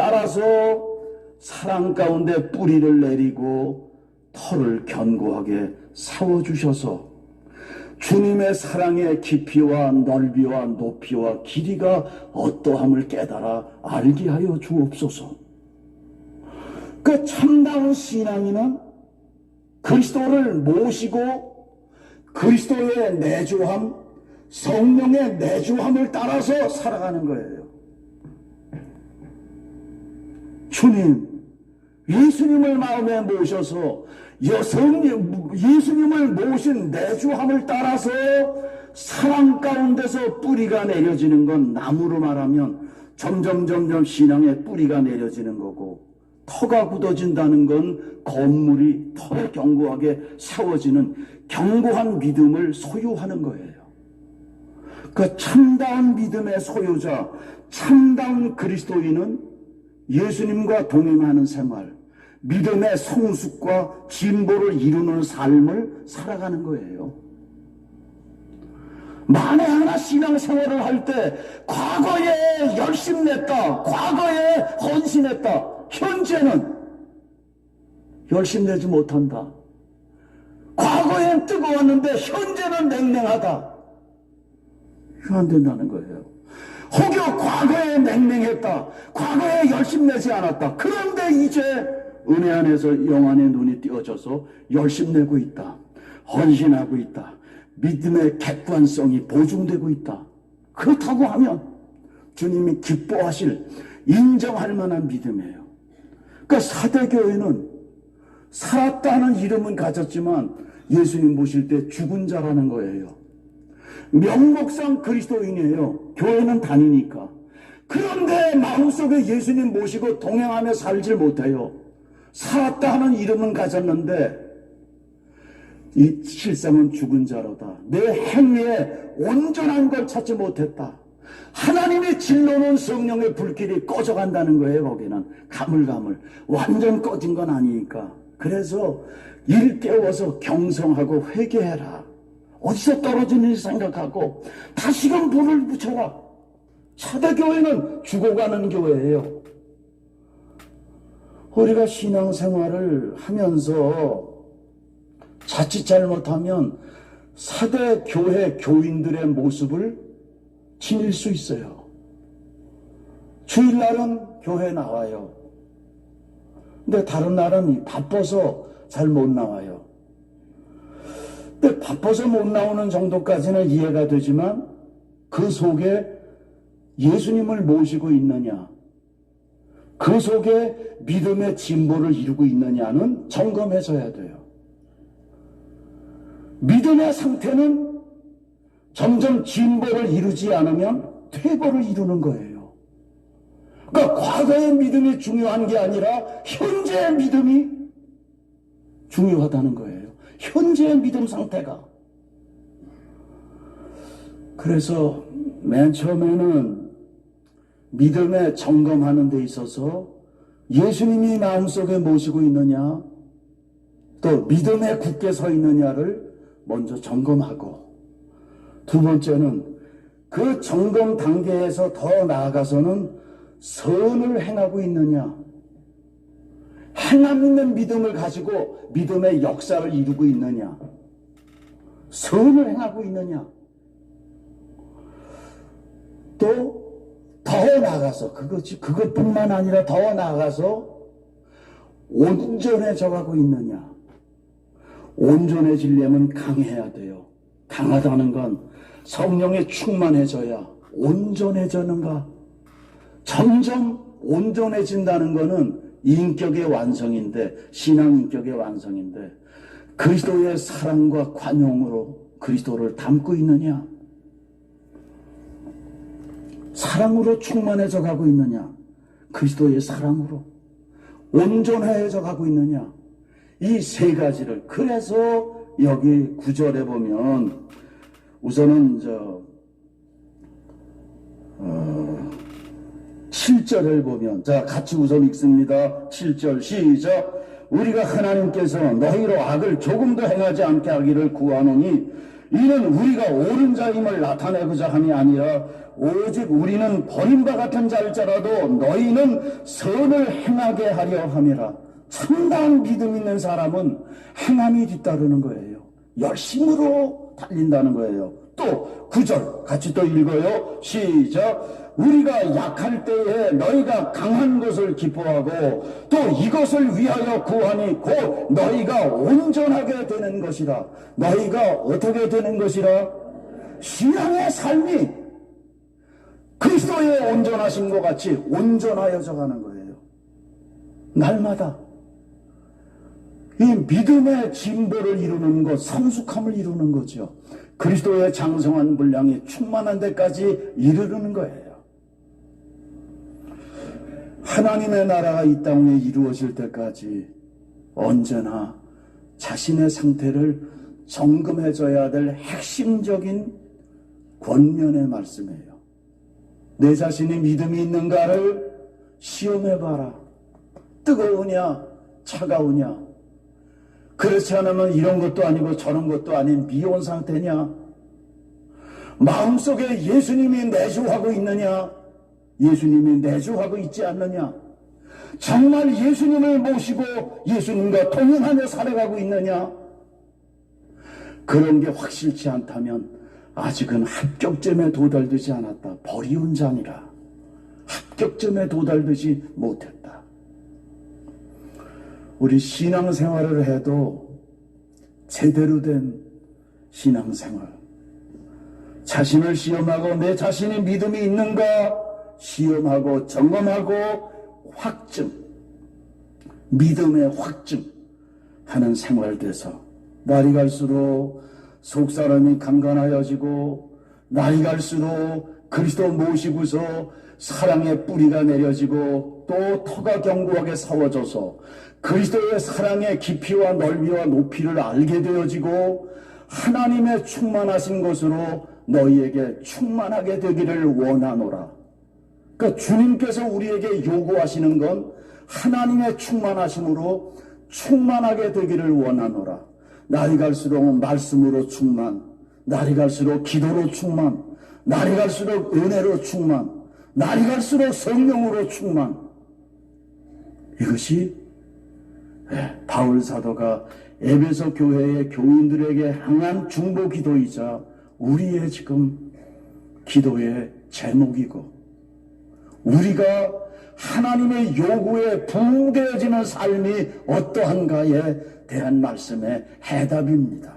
따라서 사랑 가운데 뿌리를 내리고 터를 견고하게 세워주셔서 주님의 사랑의 깊이와 넓이와 높이와 길이가 어떠함을 깨달아 알게 하여 주옵소서. 그 참다운 신앙인은 그리스도를 모시고 그리스도의 내주함, 성령의 내주함을 따라서 살아가는 거예요. 주님, 예수님을 마음에 모셔서 예수님을 모신 내주함을 따라서 사랑 가운데서 뿌리가 내려지는 건 나무로 말하면 점점 신앙의 뿌리가 내려지는 거고, 터가 굳어진다는 건 건물이 더 견고하게 세워지는 견고한 믿음을 소유하는 거예요. 그 참다운 믿음의 소유자, 참다운 그리스도인은 예수님과 동행하는 생활, 믿음의 성숙과 진보를 이루는 삶을 살아가는 거예요. 만에 하나 신앙생활을 할 때 과거에 열심냈다, 과거에 헌신했다, 현재는 열심내지 못한다. 과거엔 뜨거웠는데 현재는 냉랭하다. 이거 안 된다는 거예요. 혹여 과거에 냉랭했다, 과거에 열심내지 않았다. 그런데 이제 은혜 안에서 영안의 눈이 띄어져서 열심내고 있다, 헌신하고 있다, 믿음의 객관성이 보증되고 있다. 그렇다고 하면 주님이 기뻐하실, 인정할 만한 믿음이에요. 그러니까 사대교회는 살았다는 이름은 가졌지만 예수님 모실 때 죽은 자라는 거예요. 명목상 그리스도인이에요. 교회는 다니니까. 그런데 마음속에 예수님 모시고 동행하며 살질 못해요. 살았다 하는 이름은 가졌는데 이 실상은 죽은 자로다. 내 행위에 온전한 걸 찾지 못했다. 하나님의 진로는 성령의 불길이 꺼져간다는 거예요. 거기는 가물가물 완전 꺼진 건 아니니까. 그래서 일깨워서 경성하고 회개해라. 어디서 떨어지는지 생각하고 다시금 불을 붙여라. 사대교회는 죽어가는 교회예요. 우리가 신앙생활을 하면서 자칫 잘못하면 사대교회 교인들의 모습을 지닐 수 있어요. 주일날은 교회 나와요. 근데 다른 날은 바빠서 잘 못 나와요. 근데 바빠서 못 나오는 정도까지는 이해가 되지만 그 속에 예수님을 모시고 있느냐, 그 속에 믿음의 진보를 이루고 있느냐는 점검해줘야 돼요. 믿음의 상태는 점점 진보를 이루지 않으면 퇴보를 이루는 거예요. 그러니까 과거의 믿음이 중요한 게 아니라 현재의 믿음이 중요하다는 거예요. 현재의 믿음 상태가. 그래서 맨 처음에는 믿음에 점검하는 데 있어서 예수님이 마음속에 모시고 있느냐, 또 믿음에 굳게 서 있느냐를 먼저 점검하고, 두 번째는 그 점검 단계에서 더 나아가서는 선을 행하고 있느냐, 행함 있는 믿음을 가지고 믿음의 역사를 이루고 있느냐, 선을 행하고 있느냐, 또 더 나아가서 그것뿐만 아니라 더 나아가서 온전해져 가고 있느냐. 온전해지려면 강해야 돼요. 강하다는 건 성령에 충만해져야 온전해지는가. 점점 온전해진다는 것은 인격의 완성인데, 신앙 인격의 완성인데, 그리스도의 사랑과 관용으로 그리스도를 담고 있느냐, 사랑으로 충만해져 가고 있느냐, 그리스도의 사랑으로 온전해져 가고 있느냐, 이 세 가지를. 그래서 여기 9절에 보면 우선은 7절을 보면, 자, 같이 우선 읽습니다. 7절 시작. 우리가 하나님께서 너희로 악을 조금도 행하지 않게 하기를 구하노니 이는 우리가 옳은 자임을 나타내고자 함이 아니라 오직 우리는 버림바 같은 자일지라도 너희는 선을 행하게 하려 함이라. 참다한 믿음 있는 사람은 행함이 뒤따르는 거예요. 열심으로 달린다는 거예요. 또 9절 같이 또 읽어요. 시작. 우리가 약할 때에 너희가 강한 것을 기뻐하고 또 이것을 위하여 구하니 곧 너희가 온전하게 되는 것이라. 너희가 어떻게 되는 것이라? 신앙의 삶이 그리스도의 온전하심과 같이 온전하여져 가는 거예요. 날마다 이 믿음의 진보를 이루는 것, 성숙함을 이루는 거죠. 그리스도의 장성한 분량이 충만한 데까지 이르르는 거예요. 하나님의 나라가 이 땅에 이루어질 때까지 언제나 자신의 상태를 점검해줘야 될 핵심적인 권면의 말씀이에요. 내 자신이 믿음이 있는가를 시험해봐라. 뜨거우냐 차가우냐. 그렇지 않으면 이런 것도 아니고 저런 것도 아닌 미온 상태냐. 마음속에 예수님이 내주하고 있느냐, 예수님이 내주하고 있지 않느냐. 정말 예수님을 모시고 예수님과 동행하며 살아가고 있느냐. 그런 게 확실치 않다면 아직은 합격점에 도달되지 않았다. 버리운 자니라. 합격점에 도달되지 못했다. 우리 신앙생활을 해도 제대로 된 신앙생활, 자신을 시험하고 내 자신이 믿음이 있는가 시험하고 점검하고 확증, 믿음의 확증하는 생활 돼서 날이 갈수록 속사람이 강건하여지고 날이 갈수록 그리스도 모시고서 사랑의 뿌리가 내려지고 또 터가 견고하게 세워져서 그리스도의 사랑의 깊이와 넓이와 높이를 알게 되어지고 하나님의 충만하신 것으로 너희에게 충만하게 되기를 원하노라. 그러니까 주님께서 우리에게 요구하시는 건 하나님의 충만하심으로 충만하게 되기를 원하노라. 날이 갈수록 말씀으로 충만, 날이 갈수록 기도로 충만, 날이 갈수록 은혜로 충만, 날이 갈수록 성령으로 충만. 이것이 바울 사도가 에베소 교회의 교인들에게 향한 중보 기도이자 우리의 지금 기도의 제목이고, 우리가 하나님의 요구에 부응되어지는 삶이 어떠한가에 대한 말씀의 해답입니다.